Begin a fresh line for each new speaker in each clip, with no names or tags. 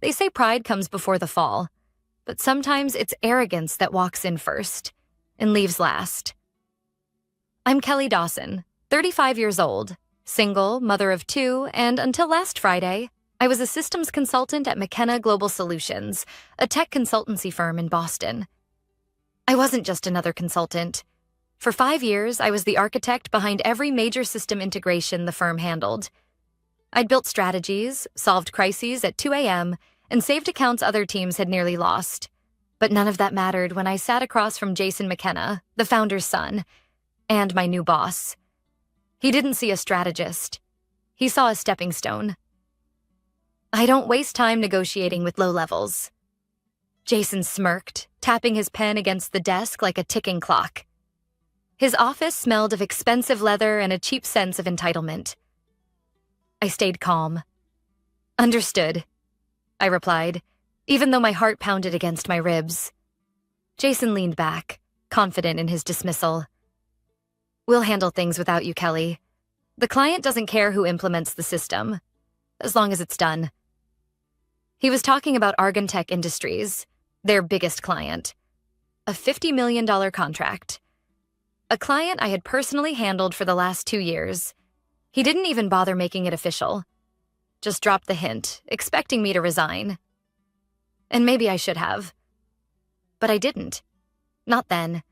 They say pride comes before the fall, but sometimes it's arrogance that walks in first and leaves last. I'm Kelly Dawson, 35 years old, single, mother of two, and until last Friday, I was a systems consultant at McKenna Global Solutions, a tech consultancy firm in Boston. I wasn't just another consultant. For 5 years, I was the architect behind every major system integration the firm handled. I'd built strategies, solved crises at 2 a.m., and saved accounts other teams had nearly lost. But none of that mattered when I sat across from Jason McKenna, the founder's son, and my new boss. He didn't see a strategist. He saw a stepping stone. I don't waste time negotiating with low levels. Jason smirked, tapping his pen against the desk like a ticking clock. His office smelled of expensive leather and a cheap sense of entitlement. I stayed calm. Understood, I replied, even though my heart pounded against my ribs. Jason leaned back, confident in his dismissal. We'll handle things without you, Kelly. The client doesn't care who implements the system, as long as it's done. He was talking about Argontech Industries, their biggest client. A $50 million contract. A client I had personally handled for the last 2 years. He didn't even bother making it official. Just dropped the hint, expecting me to resign. And maybe I should have. But I didn't. Not then.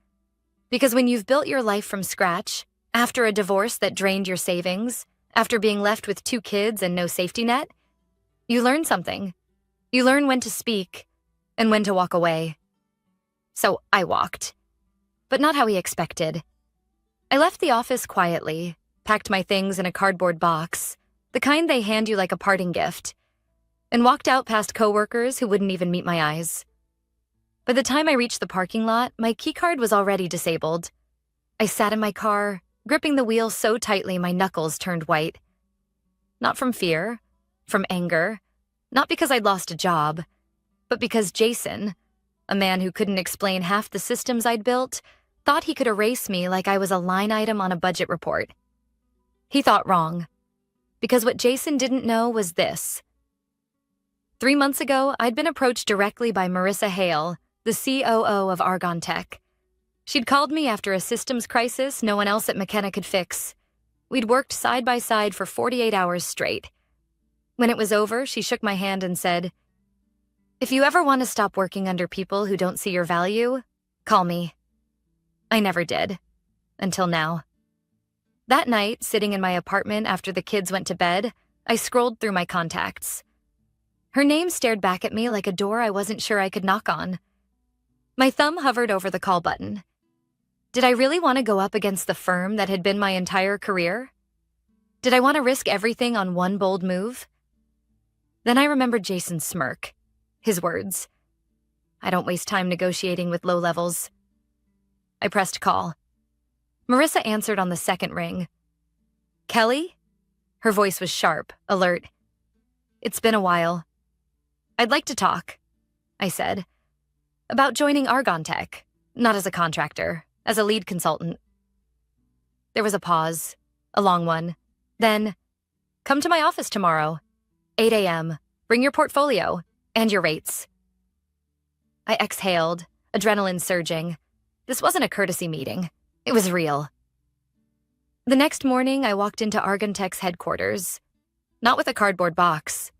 Because when you've built your life from scratch, after a divorce that drained your savings, after being left with 2 kids and no safety net, you learn something. You learn when to speak and when to walk away. So I walked. But not how he expected. I left the office quietly, packed my things in a cardboard box, the kind they hand you like a parting gift, and walked out past coworkers who wouldn't even meet my eyes. By the time I reached the parking lot, my keycard was already disabled. I sat in my car, gripping the wheel so tightly my knuckles turned white. Not from fear, from anger, not because I'd lost a job, but because Jason, a man who couldn't explain half the systems I'd built, thought he could erase me like I was a line item on a budget report. He thought wrong, because what Jason didn't know was this. 3 months ago, I'd been approached directly by Marissa Hale, the COO of Argontech. She'd called me after a systems crisis no one else at McKenna could fix. We'd worked side by side for 48 hours straight. When it was over, she shook my hand and said, "If you ever want to stop working under people who don't see your value, call me." I never did. Until now. That night, sitting in my apartment after the kids went to bed, I scrolled through my contacts. Her name stared back at me like a door I wasn't sure I could knock on. My thumb hovered over the call button. Did I really want to go up against the firm that had been my entire career? Did I want to risk everything on one bold move? Then I remembered Jason's smirk, his words. I don't waste time negotiating with low levels. I pressed call. Marissa answered on the second ring. Kelly? Her voice was sharp, alert. It's been a while. I'd like to talk, I said. About joining Argontech, not as a contractor, as a lead consultant. There was a pause, a long one. Then, come to my office tomorrow, 8 a.m., bring your portfolio and your rates. I exhaled, adrenaline surging. This wasn't a courtesy meeting. It was real. The next morning, I walked into Argontech's headquarters, not with a cardboard box,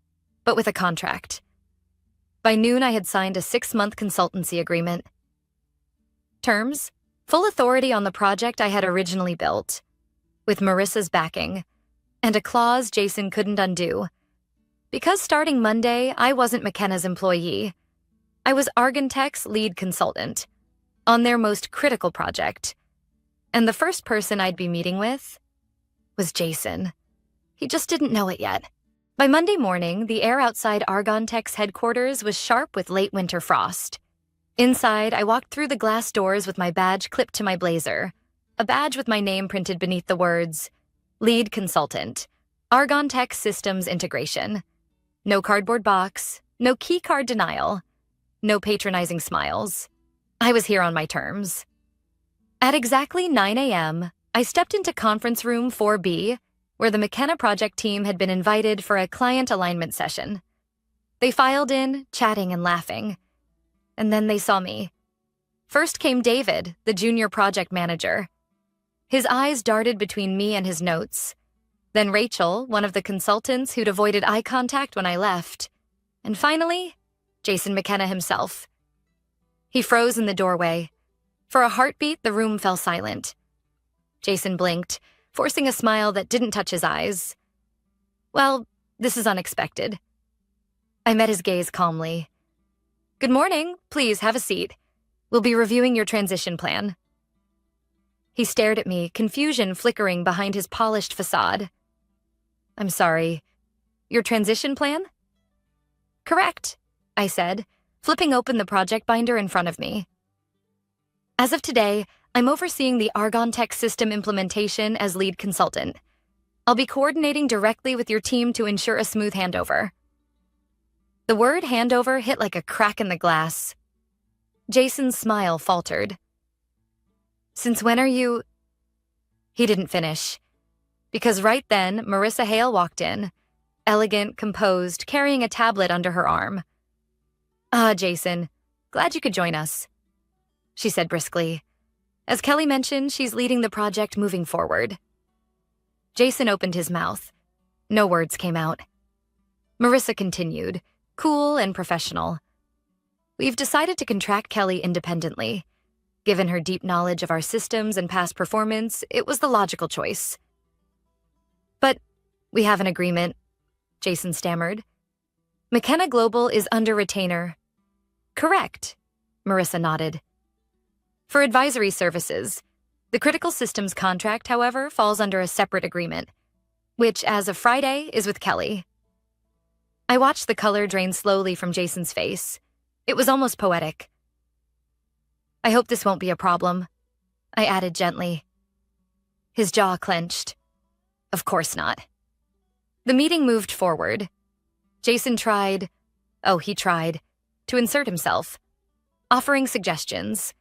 but with a contract. By noon, I had signed a 6-month consultancy agreement. Terms: full authority on the project I had originally built, with Marissa's backing, and a clause Jason couldn't undo. Because starting Monday, I wasn't McKenna's employee. I was Argontech's lead consultant, on their most critical project. And the first person I'd be meeting with was Jason. He just didn't know it yet. By Monday morning, the air outside Argontech's headquarters was sharp with late winter frost. Inside, I walked through the glass doors with my badge clipped to my blazer, a badge with my name printed beneath the words, Lead Consultant, Argontech Systems Integration. No cardboard box, no key card denial, no patronizing smiles. I was here on my terms. At exactly 9 a.m., I stepped into conference room 4B, where the McKenna project team had been invited for a client alignment session. They filed in, chatting and laughing. And then they saw me. First came David, the junior project manager. His eyes darted between me and his notes. Then Rachel, one of the consultants who'd avoided eye contact when I left. And finally, Jason McKenna himself. He froze in the doorway. For a heartbeat, the room fell silent. Jason blinked, forcing a smile that didn't touch his eyes. Well, this is unexpected. I met his gaze calmly. Good morning. Please have a seat. We'll be reviewing your transition plan. He stared at me, confusion flickering behind his polished facade. I'm sorry. Your transition plan? Correct, I said, flipping open the project binder in front of me. As of today, I'm overseeing the Argon Tech system implementation as lead consultant. I'll be coordinating directly with your team to ensure a smooth handover. The word handover hit like a crack in the glass. Jason's smile faltered. Since when are you... He didn't finish. Because right then, Marissa Hale walked in, elegant, composed, carrying a tablet under her arm. Jason, glad you could join us, she said briskly. As Kelly mentioned, she's leading the project moving forward. Jason opened his mouth. No words came out. Marissa continued, cool and professional. We've decided to contract Kelly independently. Given her deep knowledge of our systems and past performance, it was the logical choice. But we have an agreement, Jason stammered. McKenna Global is under retainer. Correct, Marissa nodded. For advisory services, the critical systems contract, however, falls under a separate agreement, which, as of Friday, is with Kelly. I watched the color drain slowly from Jason's face. It was almost poetic. I hope this won't be a problem, I added gently. His jaw clenched. Of course not. The meeting moved forward. Jason tried, to insert himself, offering suggestions,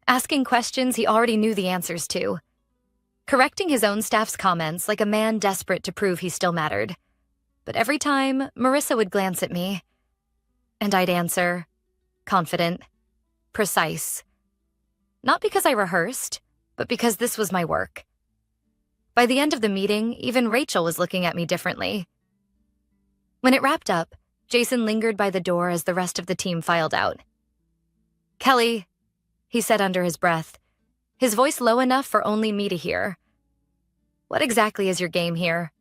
asking questions he already knew the answers to, correcting his own staff's comments like a man desperate to prove he still mattered. But every time, Marissa would glance at me, and I'd answer, confident, precise. Not because I rehearsed, but because this was my work. By the end of the meeting, even Rachel was looking at me differently. When it wrapped up, Jason lingered by the door as the rest of the team filed out. Kelly, he said under his breath, his voice low enough for only me to hear. What exactly is your game here?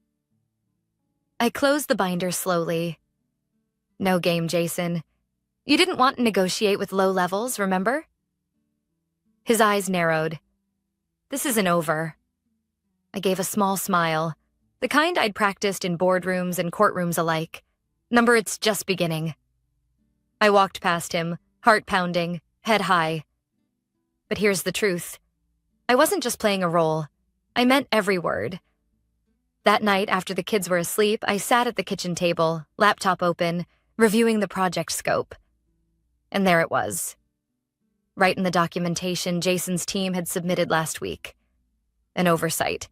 I closed the binder slowly. No game, Jason. You didn't want to negotiate with low levels, remember? His eyes narrowed. This isn't over. I gave a small smile, the kind I'd practiced in boardrooms and courtrooms alike. Number, it's just beginning. I walked past him, heart pounding, head high. But here's the truth. I wasn't just playing a role. I meant every word. That night, after the kids were asleep, I sat at the kitchen table, laptop open, reviewing the project scope. And there it was. Right in the documentation Jason's team had submitted last week. An oversight.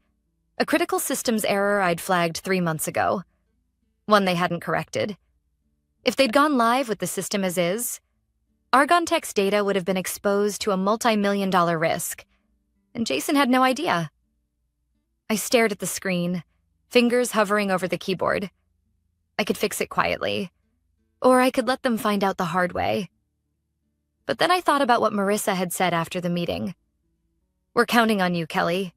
A critical systems error I'd flagged 3 months ago. One they hadn't corrected. If they'd gone live with the system as is, Argon Tech's data would have been exposed to a multi-million-dollar risk, and Jason had no idea. I stared at the screen, fingers hovering over the keyboard. I could fix it quietly, or I could let them find out the hard way. But then I thought about what Marissa had said after the meeting. We're counting on you, Kelly.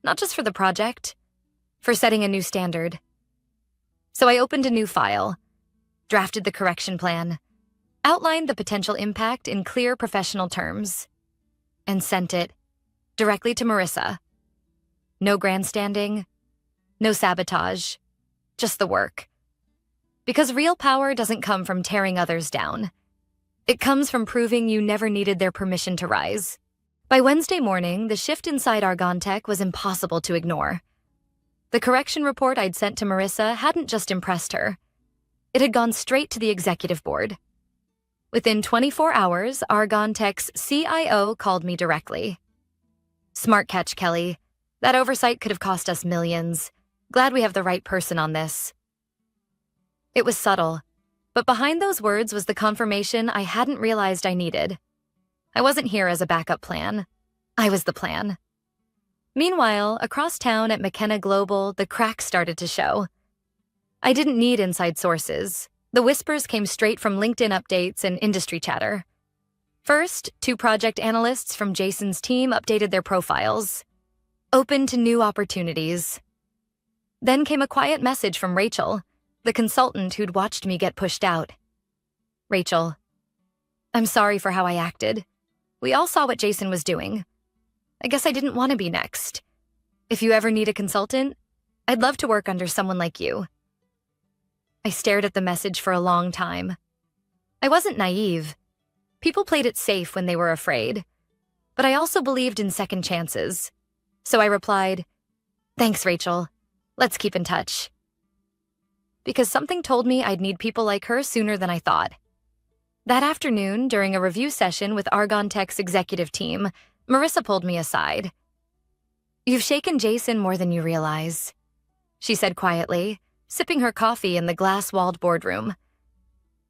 Not just for the project, for setting a new standard. So I opened a new file, drafted the correction plan, outlined the potential impact in clear professional terms, and sent it directly to Marissa. No grandstanding, no sabotage, just the work. Because real power doesn't come from tearing others down. It comes from proving you never needed their permission to rise. By Wednesday morning, the shift inside Argon Tech was impossible to ignore. The correction report I'd sent to Marissa hadn't just impressed her. It had gone straight to the executive board. Within 24 hours, Argon Tech's CIO called me directly. Smart catch, Kelly. That oversight could have cost us millions. Glad we have the right person on this. It was subtle, But behind those words was the confirmation I hadn't realized I needed. I wasn't here as a backup plan. I was the plan. Meanwhile, across town at McKenna Global, the cracks started to show. I didn't need inside sources. The whispers came straight from LinkedIn updates and industry chatter. First, 2 project analysts from Jason's team updated their profiles, open to new opportunities. Then came a quiet message from Rachel, the consultant who'd watched me get pushed out. Rachel, I'm sorry for how I acted. We all saw what Jason was doing. I guess I didn't want to be next. If you ever need a consultant, I'd love to work under someone like you. I stared at the message for a long time. I wasn't naive. People played it safe when they were afraid. But I also believed in second chances. So I replied, "Thanks, Rachel. Let's keep in touch." Because something told me I'd need people like her sooner than I thought. That afternoon, during a review session with Argon Tech's executive team, Marissa pulled me aside. "You've shaken Jason more than you realize," she said quietly, sipping her coffee in the glass-walled boardroom.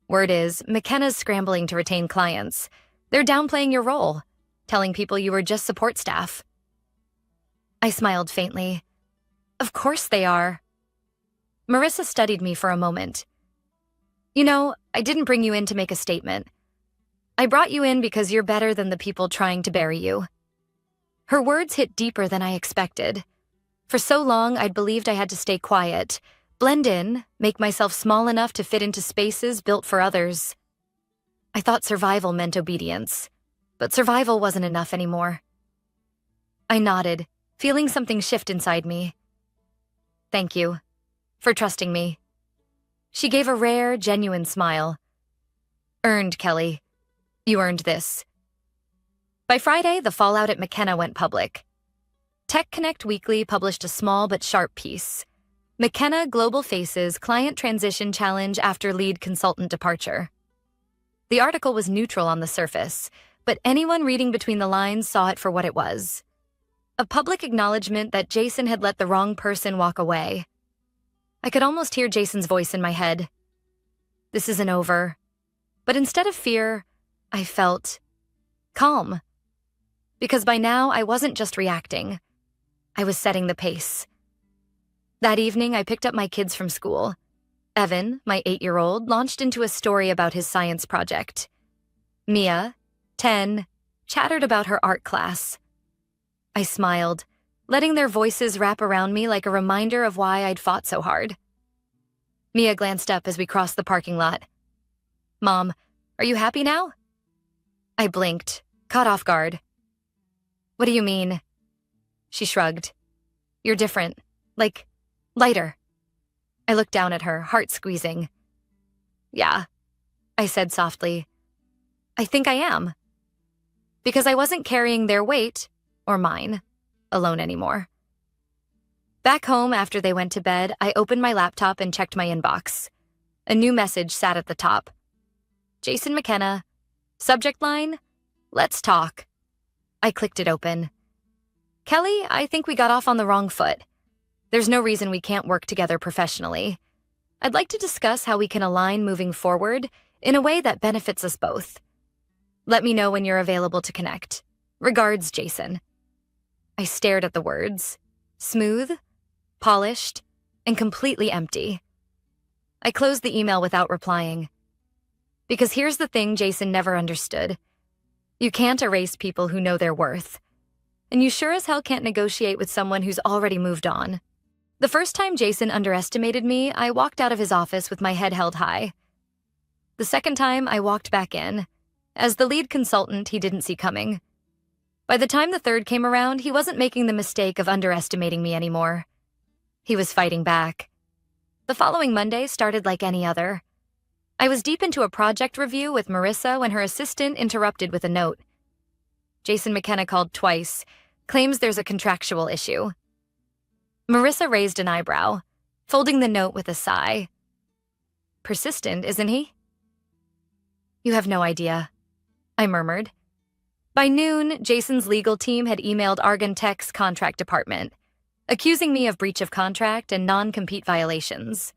"Word is, McKenna's scrambling to retain clients. They're downplaying your role, telling people you were just support staff." I smiled faintly. "Of course they are." Marissa studied me for a moment. "You know, I didn't bring you in to make a statement. I brought you in because you're better than the people trying to bury you." Her words hit deeper than I expected. For so long, I'd believed I had to stay quiet, blend in, make myself small enough to fit into spaces built for others. I thought survival meant obedience, but survival wasn't enough anymore. I nodded, feeling something shift inside me. "Thank you for trusting me." She gave a rare, genuine smile. "Earned, Kelly. You earned this." By Friday, the fallout at McKenna went public. Tech Connect Weekly published a small but sharp piece. McKenna Global faces client transition challenge after lead consultant departure. The article was neutral on the surface, but anyone reading between the lines saw it for what it was. A public acknowledgement that Jason had let the wrong person walk away. I could almost hear Jason's voice in my head. This isn't over. But instead of fear, I felt calm. Because by now, I wasn't just reacting. I was setting the pace. That evening, I picked up my kids from school. Evan, my 8-year-old, launched into a story about his science project. Mia, 10, chattered about her art class. I smiled, letting their voices wrap around me like a reminder of why I'd fought so hard. Mia glanced up as we crossed the parking lot. "Mom, are you happy now?" I blinked, caught off guard. "What do you mean?" She shrugged. "You're different. Like, lighter." I looked down at her, heart squeezing. "Yeah," I said softly. "I think I am." Because I wasn't carrying their weight, or mine, alone anymore. Back home after they went to bed, I opened my laptop and checked my inbox. A new message sat at the top. Jason McKenna. Subject line, "Let's talk." I clicked it open. "Kelly, I think we got off on the wrong foot. There's no reason we can't work together professionally. I'd like to discuss how we can align moving forward in a way that benefits us both. Let me know when you're available to connect. Regards, Jason." I stared at the words. Smooth, polished, and completely empty. I closed the email without replying. Because here's the thing Jason never understood. You can't erase people who know their worth. And you sure as hell can't negotiate with someone who's already moved on. The first time Jason underestimated me, I walked out of his office with my head held high. The second time, I walked back in. As the lead consultant, he didn't see coming. By the time the third came around, he wasn't making the mistake of underestimating me anymore. He was fighting back. The following Monday started like any other. I was deep into a project review with Marissa when her assistant interrupted with a note. Jason McKenna called twice, claims there's a contractual issue. Marissa raised an eyebrow, folding the note with a sigh. Persistent, isn't he? You have no idea, I murmured. By noon, Jason's legal team had emailed Argon Tech's contract department, accusing me of breach of contract and non-compete violations.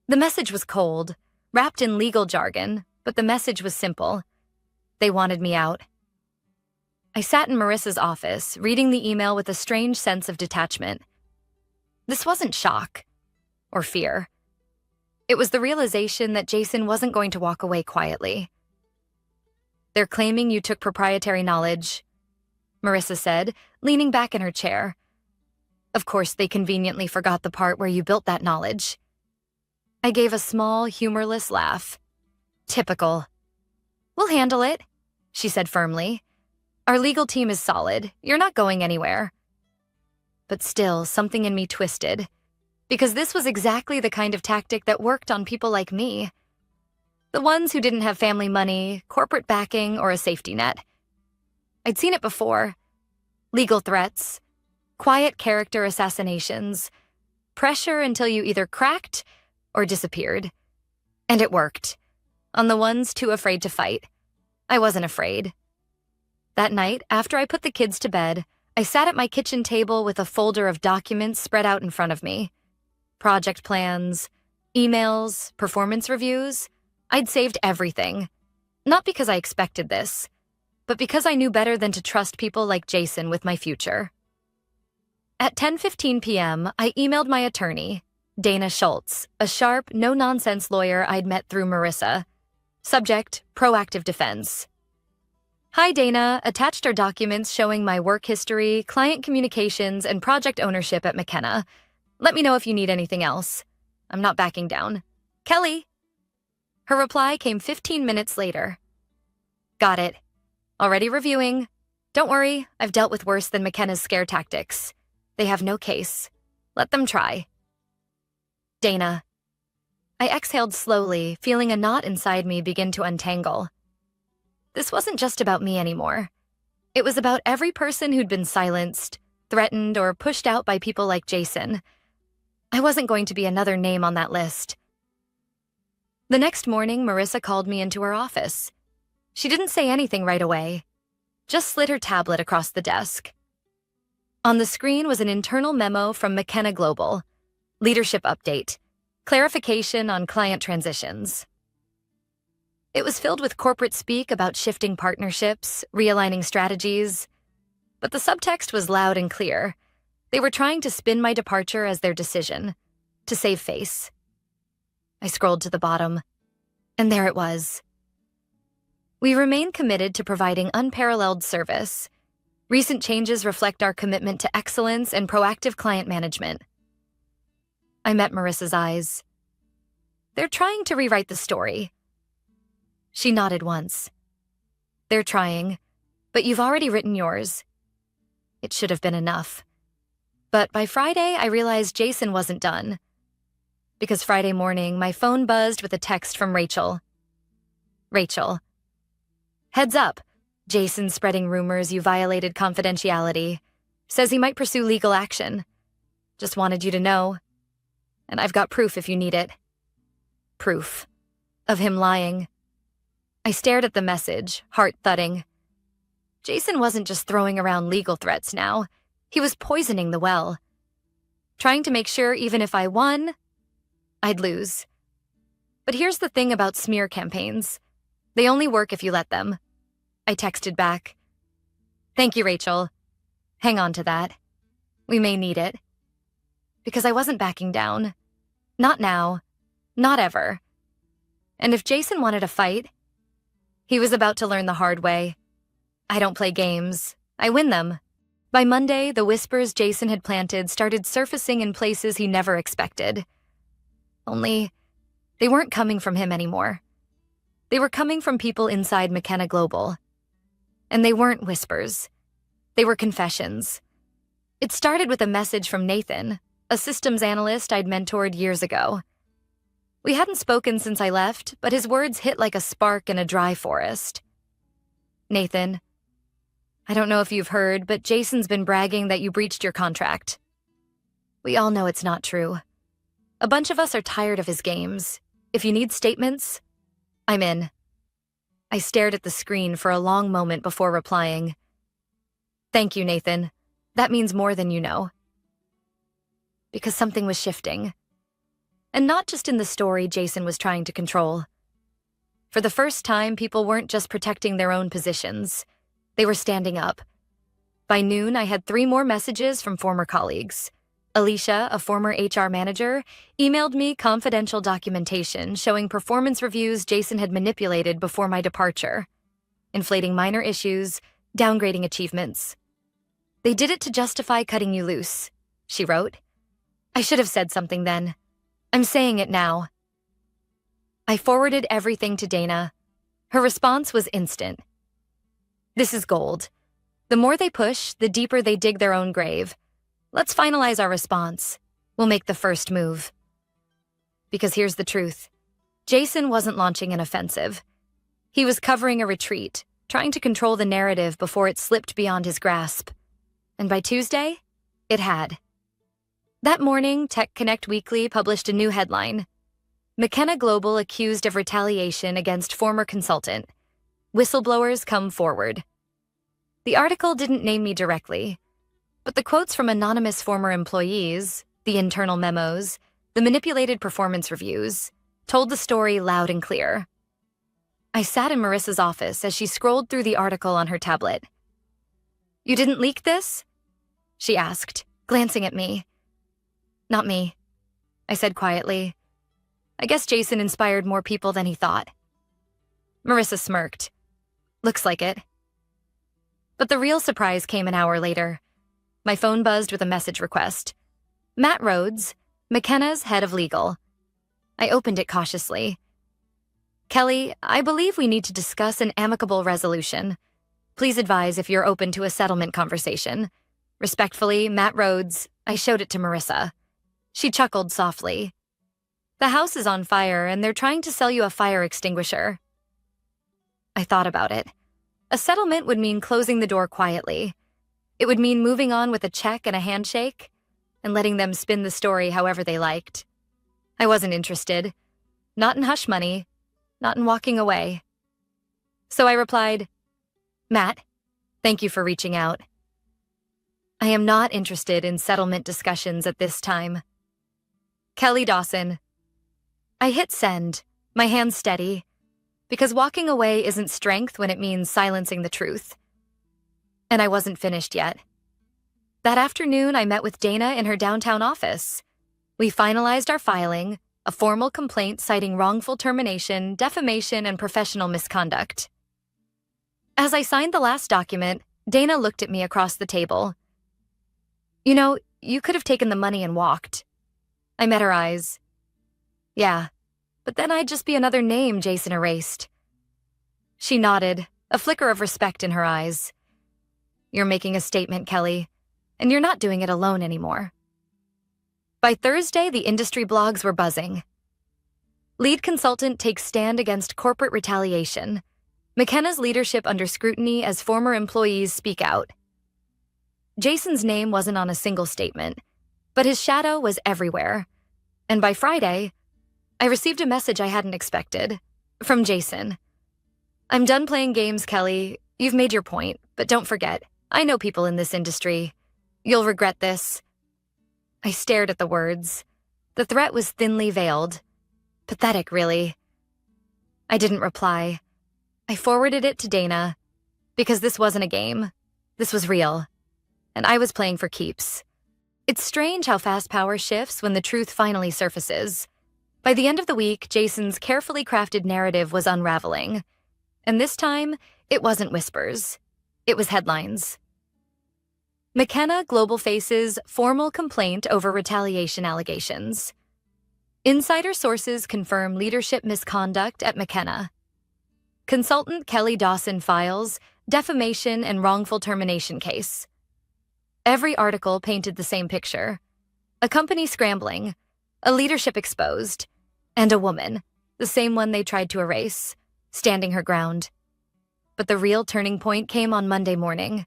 The message was cold, wrapped in legal jargon, but the message was simple. They wanted me out. I sat in Marissa's office, reading the email with a strange sense of detachment. This wasn't shock or fear. It was the realization that Jason wasn't going to walk away quietly. "They're claiming you took proprietary knowledge," Marissa said, leaning back in her chair. "Of course, they conveniently forgot the part where you built that knowledge." I gave a small, humorless laugh. "Typical." "We'll handle it," she said firmly. "Our legal team is solid. You're not going anywhere." But still, something in me twisted, because this was exactly the kind of tactic that worked on people like me. The ones who didn't have family money, corporate backing, or a safety net. I'd seen it before. Legal threats, quiet character assassinations, pressure until you either cracked or disappeared. And it worked. On the ones too afraid to fight. I wasn't afraid. That night, after I put the kids to bed, I sat at my kitchen table with a folder of documents spread out in front of me. Project plans, emails, performance reviews. I'd saved everything. Not because I expected this, but because I knew better than to trust people like Jason with my future. At 10:15 p.m., I emailed my attorney, Dana Schultz, a sharp, no-nonsense lawyer I'd met through Marissa. Subject, proactive defense. "Hi, Dana. Attached are documents showing my work history, client communications, and project ownership at McKenna. Let me know if you need anything else. I'm not backing down. Kelly." Her reply came 15 minutes later. "Got it. Already reviewing. Don't worry, I've dealt with worse than McKenna's scare tactics. They have no case. Let them try." Dana. I exhaled slowly, feeling a knot inside me begin to untangle. This wasn't just about me anymore. It was about every person who'd been silenced, threatened, or pushed out by people like Jason. I wasn't going to be another name on that list. The next morning, Marissa called me into her office. She didn't say anything right away, just slid her tablet across the desk. On the screen was an internal memo from McKenna Global. Leadership update. Clarification on client transitions. It was filled with corporate speak about shifting partnerships, realigning strategies. But the subtext was loud and clear. They were trying to spin my departure as their decision, to save face. I scrolled to the bottom, and there it was. "We remain committed to providing unparalleled service. Recent changes reflect our commitment to excellence and proactive client management." I met Marissa's eyes. "They're trying to rewrite the story." She nodded once. "They're trying, but you've already written yours." It should have been enough. But by Friday, I realized Jason wasn't done. Because Friday morning, my phone buzzed with a text from Rachel. "Rachel. Heads up. Jason's spreading rumors you violated confidentiality. Says he might pursue legal action. Just wanted you to know. And I've got proof if you need it." Proof. Of him lying. I stared at the message, heart thudding. Jason wasn't just throwing around legal threats now. He was poisoning the well. Trying to make sure even if I won, I'd lose. But here's the thing about smear campaigns. They only work if you let them. I texted back. "Thank you, Rachel. Hang on to that. We may need it." Because I wasn't backing down. Not now. Not ever. And if Jason wanted a fight, he was about to learn the hard way. I don't play games. I win them. By Monday, the whispers Jason had planted started surfacing in places he never expected. Only, they weren't coming from him anymore. They were coming from people inside McKenna Global. And they weren't whispers. They were confessions. It started with a message from Nathan, a systems analyst I'd mentored years ago. We hadn't spoken since I left, but his words hit like a spark in a dry forest. "Nathan, I don't know if you've heard, but Jason's been bragging that you breached your contract. We all know it's not true. A bunch of us are tired of his games. If you need statements, I'm in." I stared at the screen for a long moment before replying. "Thank you, Nathan. That means more than you know." Because something was shifting. And not just in the story Jason was trying to control. For the first time, people weren't just protecting their own positions. They were standing up. By noon, I had 3 more messages from former colleagues. Alicia, a former HR manager, emailed me confidential documentation showing performance reviews Jason had manipulated before my departure, inflating minor issues, downgrading achievements. "They did it to justify cutting you loose," she wrote. "I should have said something then. I'm saying it now." I forwarded everything to Dana. Her response was instant. "This is gold. The more they push, the deeper they dig their own grave. Let's finalize our response. We'll make the first move." Because here's the truth. Jason wasn't launching an offensive. He was covering a retreat, trying to control the narrative before it slipped beyond his grasp. And by Tuesday, it had. That morning, Tech Connect Weekly published a new headline. McKenna Global accused of retaliation against former consultant. Whistleblowers come forward. The article didn't name me directly, but the quotes from anonymous former employees, the internal memos, the manipulated performance reviews, told the story loud and clear. I sat in Marissa's office as she scrolled through the article on her tablet. "You didn't leak this?" she asked, glancing at me. "Not me," I said quietly. "I guess Jason inspired more people than he thought." Marissa smirked. "Looks like it." But the real surprise came an hour later. My phone buzzed with a message request. Matt Rhodes, McKenna's head of legal. I opened it cautiously. "Kelly, I believe we need to discuss an amicable resolution. Please advise if you're open to a settlement conversation. Respectfully, Matt Rhodes." I showed it to Marissa. She chuckled softly. "The house is on fire and they're trying to sell you a fire extinguisher." I thought about it. A settlement would mean closing the door quietly. It would mean moving on with a check and a handshake, and letting them spin the story however they liked. I wasn't interested. Not in hush money. Not in walking away. So I replied, "Matt, thank you for reaching out. I am not interested in settlement discussions at this time. Kelly Dawson." I hit send, my hands steady, because walking away isn't strength when it means silencing the truth. And I wasn't finished yet. That afternoon, I met with Dana in her downtown office. We finalized our filing, a formal complaint citing wrongful termination, defamation, and professional misconduct. As I signed the last document, Dana looked at me across the table. "You know, you could have taken the money and walked." I met her eyes. "Yeah, but then I'd just be another name Jason erased." She nodded, a flicker of respect in her eyes. "You're making a statement, Kelly, and you're not doing it alone anymore." By Thursday, the industry blogs were buzzing. Lead consultant takes stand against corporate retaliation. McKenna's leadership under scrutiny as former employees speak out. Jason's name wasn't on a single statement, but his shadow was everywhere. And by Friday, I received a message I hadn't expected, from Jason. "I'm done playing games, Kelly. You've made your point, but don't forget, I know people in this industry. You'll regret this." I stared at the words. The threat was thinly veiled. Pathetic, really. I didn't reply. I forwarded it to Dana, because this wasn't a game. This was real. And I was playing for keeps. It's strange how fast power shifts when the truth finally surfaces. By the end of the week, Jason's carefully crafted narrative was unraveling. And this time, it wasn't whispers. It was headlines. McKenna Global faces formal complaint over retaliation allegations. Insider sources confirm leadership misconduct at McKenna. Consultant Kelly Dawson files defamation and wrongful termination case. Every article painted the same picture. A company scrambling, a leadership exposed, and a woman, the same one they tried to erase, standing her ground. But the real turning point came on Monday morning.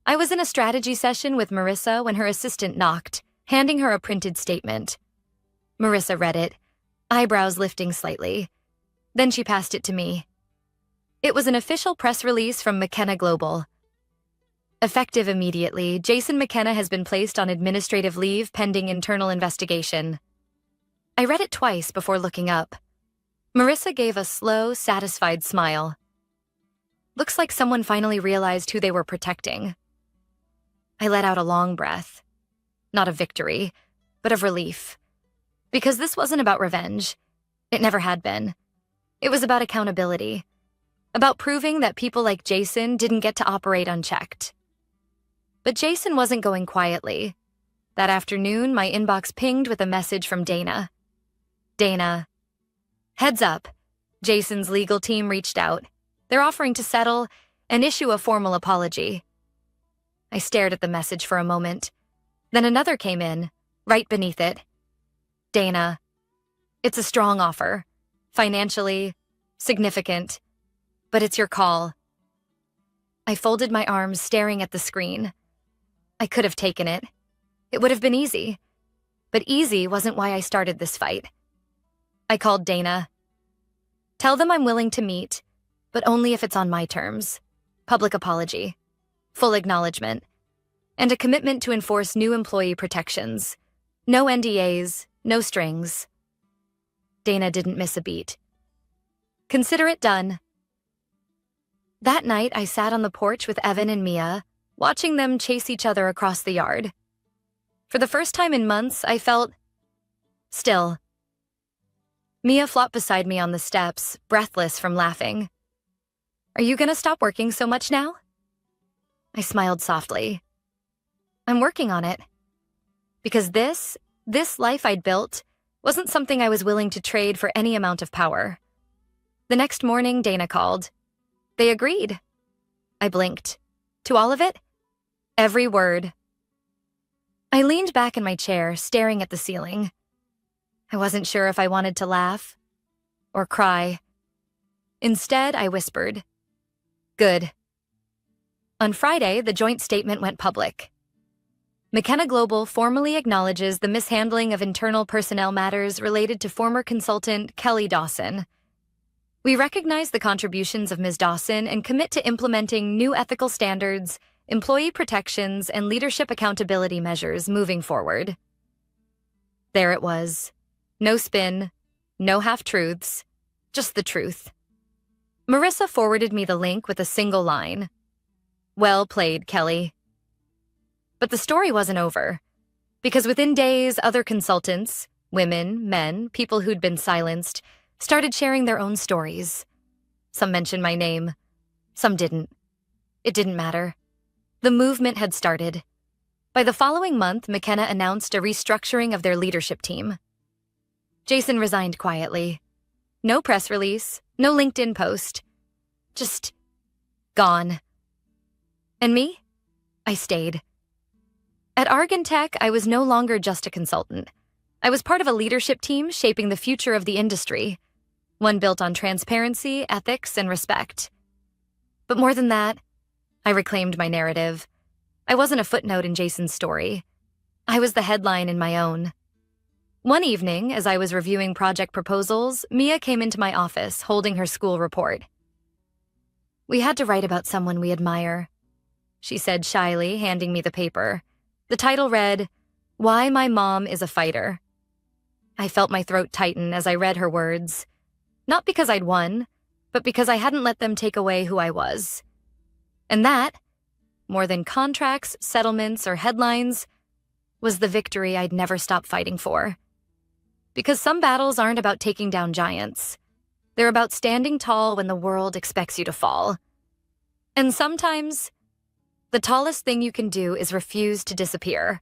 I was in a strategy session with Marissa when her assistant knocked, handing her a printed statement. Marissa read it, eyebrows lifting slightly. Then she passed it to me. It was an official press release from McKenna Global. Effective immediately, Jason McKenna has been placed on administrative leave pending internal investigation. I read it twice before looking up. Marissa gave a slow, satisfied smile. Looks like someone finally realized who they were protecting. I let out a long breath. Not of victory, but of relief. Because this wasn't about revenge. It never had been. It was about accountability. About proving that people like Jason didn't get to operate unchecked. But Jason wasn't going quietly. That afternoon, my inbox pinged with a message from Dana. Dana. Heads up. Jason's legal team reached out. They're offering to settle and issue a formal apology. I stared at the message for a moment. Then another came in, right beneath it. Dana. It's a strong offer. Financially, significant. But it's your call. I folded my arms, staring at the screen. I could have taken it. It would have been easy. But easy wasn't why I started this fight. I called Dana. Tell them I'm willing to meet, but only if it's on my terms. Public apology. Full acknowledgement. And a commitment to enforce new employee protections. No NDAs, no strings. Dana didn't miss a beat. Consider it done. That night, I sat on the porch with Evan and Mia, watching them chase each other across the yard. For the first time in months, I felt still. Mia flopped beside me on the steps, breathless from laughing. Are you gonna stop working so much now? I smiled softly. I'm working on it. Because this life I'd built wasn't something I was willing to trade for any amount of power. The next morning, Dana called. They agreed. I blinked. To all of it? Every word. I leaned back in my chair, staring at the ceiling. I wasn't sure if I wanted to laugh or cry. Instead, I whispered, Good. On Friday, the joint statement went public. McKenna Global formally acknowledges the mishandling of internal personnel matters related to former consultant Kelly Dawson. We recognize the contributions of Ms. Dawson and commit to implementing new ethical standards, employee protections, and leadership accountability measures moving forward. There it was. No spin, no half-truths, just the truth. Marissa forwarded me the link with a single line. Well played, Kelly. But the story wasn't over. Because within days, other consultants, women, men, people who'd been silenced, started sharing their own stories. Some mentioned my name. Some didn't. It didn't matter. The movement had started. By the following month, McKenna announced a restructuring of their leadership team. Jason resigned quietly. No press release, no LinkedIn post. Just gone. And me? I stayed. At Argon Tech, I was no longer just a consultant. I was part of a leadership team shaping the future of the industry. One built on transparency, ethics, and respect. But more than that, I reclaimed my narrative. I wasn't a footnote in Jason's story. I was the headline in my own. One evening, as I was reviewing project proposals, Mia came into my office holding her school report. We had to write about someone we admire, she said shyly, handing me the paper. The title read, Why My Mom is a Fighter. I felt my throat tighten as I read her words. Not because I'd won, but because I hadn't let them take away who I was. And that, more than contracts, settlements, or headlines, was the victory I'd never stop fighting for. Because some battles aren't about taking down giants. They're about standing tall when the world expects you to fall. And sometimes, the tallest thing you can do is refuse to disappear.